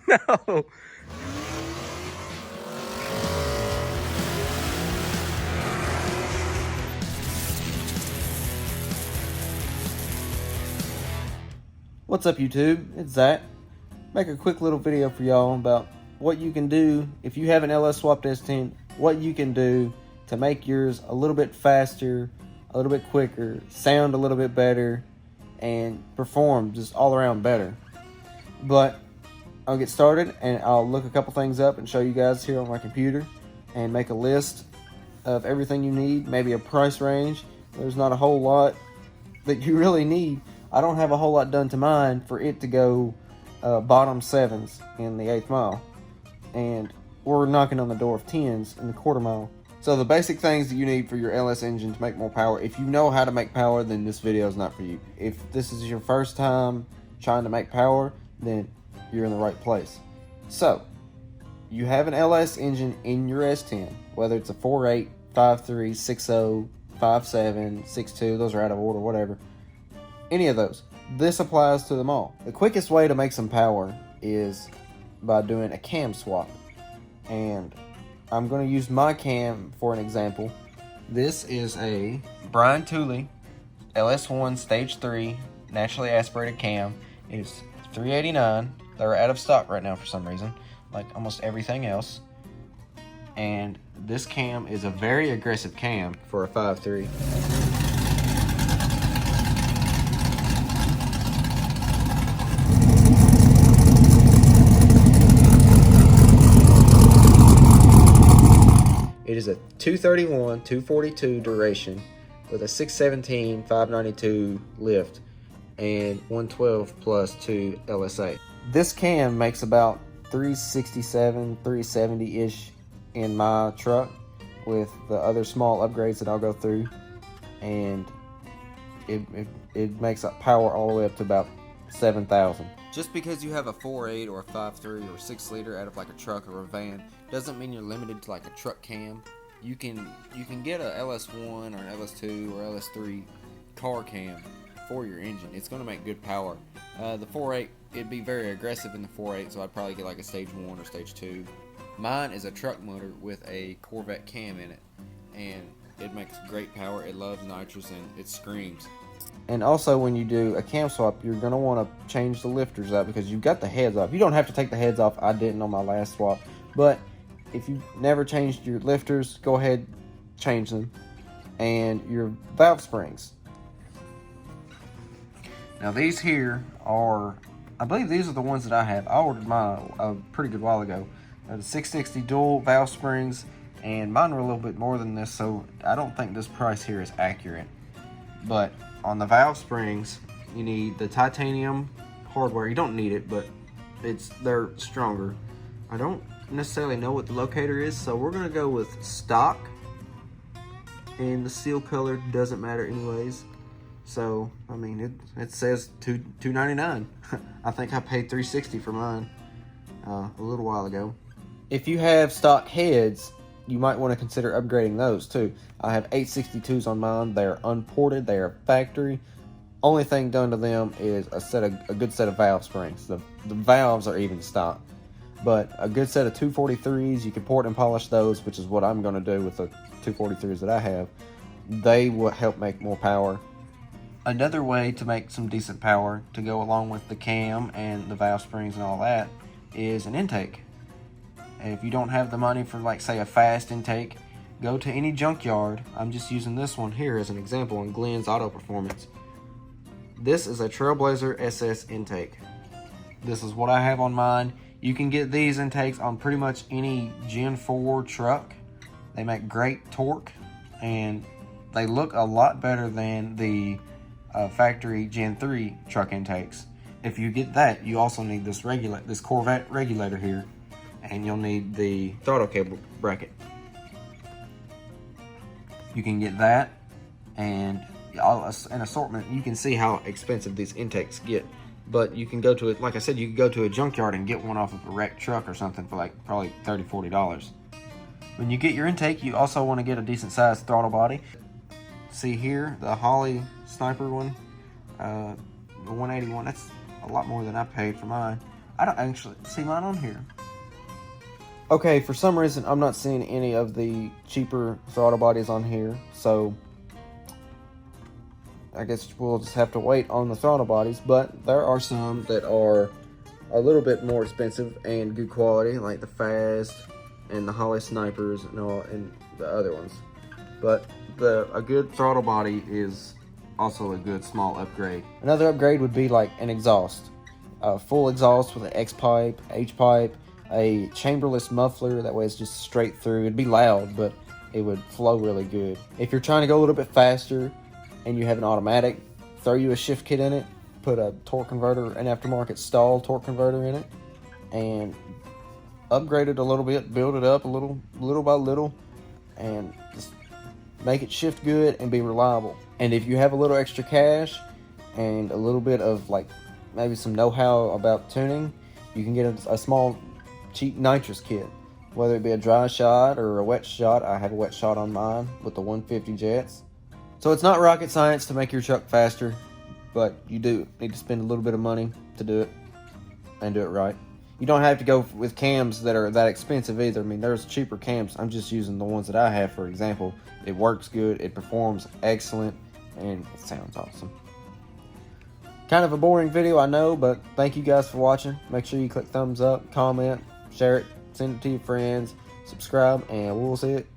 No. What's up, YouTube? It's Zach. Make a quick little video for y'all about what you can do if you have an Ls Swapped S10, what you can do to make yours a little bit faster, a little bit quicker, sound a little bit better, and perform just all around better. But I'll get started and I'll look a couple things up and show you guys here on my computer and make a list of everything you need, maybe a price range. There's not a whole lot that you really need. I don't have a whole lot done to mine for it to go bottom 7s in the 8th mile, and we're knocking on the door of 10s in the quarter mile. So the basic things that you need for your LS engine to make more power, if you know how to make power, then this video is not for you. If this is your first time trying to make power, then you're in the right place. So you have an LS engine in your S10, whether it's a 4.8, 5.3, 6.0, 5.7, 6.2, those are out of order, whatever. Any of those. This applies to them all. The quickest way to make some power is by doing a cam swap. And I'm going to use my cam for an example. This is a Brian Tooley LS1 Stage 3 naturally aspirated cam. It's $389. They're out of stock right now for some reason, like almost everything else. And this cam is a very aggressive cam for a 5.3. It is a 231, 242 duration with a 617, 592 lift and 112 plus 2 LSA. This cam makes about 367, 370-ish in my truck with the other small upgrades that I'll go through, and it makes up power all the way up to about 7,000. Just because you have a 4.8 or a 5.3 or 6 liter out of like a truck or a van doesn't mean you're limited to like a truck cam. You can get a LS1 or an LS2 or LS3 car cam for your engine. It's going to make good power. The 4.8, it'd be very aggressive in the 4.8, so I'd probably get like a stage 1 or stage 2. Mine is a truck motor with a Corvette cam in it, and it makes great power. It loves nitrous and it screams. And also, when you do a cam swap, you're going to want to change the lifters out because you've got the heads off. You don't have to take the heads off. I didn't on my last swap. But if you've never changed your lifters, go ahead, change them. And your valve springs. Now these here are, I believe these are the ones that I have. I ordered mine a pretty good while ago. The 660 dual valve springs, and mine were a little bit more than this, so I don't think this price here is accurate. But on the valve springs, you need the titanium hardware. You don't need it, but they're stronger. I don't necessarily know what the locator is, so we're gonna go with stock, and the seal color doesn't matter anyways. So I mean, it says $299. I think I paid $360 for mine a little while ago. If you have stock heads, you might want to consider upgrading those too. I have 862s on mine. They are unported. They are factory. Only thing done to them is a good set of valve springs. The valves are even stock, but a good set of 243s, you can port and polish those, which is what I'm going to do with the 243s that I have. They will help make more power. Another way to make some decent power to go along with the cam and the valve springs and all that is an intake. And if you don't have the money for, like, say, a fast intake, go to any junkyard. I'm just using this one here as an example in Glenn's Auto Performance. This is a Trailblazer SS intake. This is what I have on mine. You can get these intakes on pretty much any Gen 4 truck. They make great torque, and they look a lot better than the factory Gen 3 truck intakes. If you get that, you also need this Corvette regulator here, and you'll need the throttle cable bracket. You can get that and an assortment. You can see how expensive these intakes get, but you can go to it, like I said, you can go to a junkyard and get one off of a wrecked truck or something for like probably $30–40. When you get your intake, you also want to get a decent sized throttle body. See here, the Holley Sniper one, the 181, that's a lot more than I paid for mine. I don't actually see mine on here. Okay, for some reason, I'm not seeing any of the cheaper throttle bodies on here, so I guess we'll just have to wait on the throttle bodies, but there are some that are a little bit more expensive and good quality, like the Fast and the Holly Snipers and the other ones. But a good throttle body is also a good small upgrade. Another upgrade would be like an exhaust. A full exhaust with an X-pipe, H-pipe, a chamberless muffler, that way it's just straight through. It'd be loud, but it would flow really good. If you're trying to go a little bit faster and you have an automatic, throw you a shift kit in it, put a torque converter, an aftermarket stall torque converter in it, and upgrade it a little bit, build it up a little by little, and just make it shift good and be reliable. And if you have a little extra cash and a little bit of like maybe some know-how about tuning, you can get a small cheap nitrous kit, whether it be a dry shot or a wet shot. I have a wet shot on mine with the 150 jets. So it's not rocket science to make your truck faster, but you do need to spend a little bit of money to do it and do it right. You don't have to go with cams that are that expensive either. I mean, there's cheaper cams. I'm just using the ones that I have, for example. It works good, it performs excellent, and it sounds awesome. Kind of a boring video, I know, but thank you guys for watching. Make sure you click thumbs up, comment, share it, send it to your friends, subscribe, and we'll see it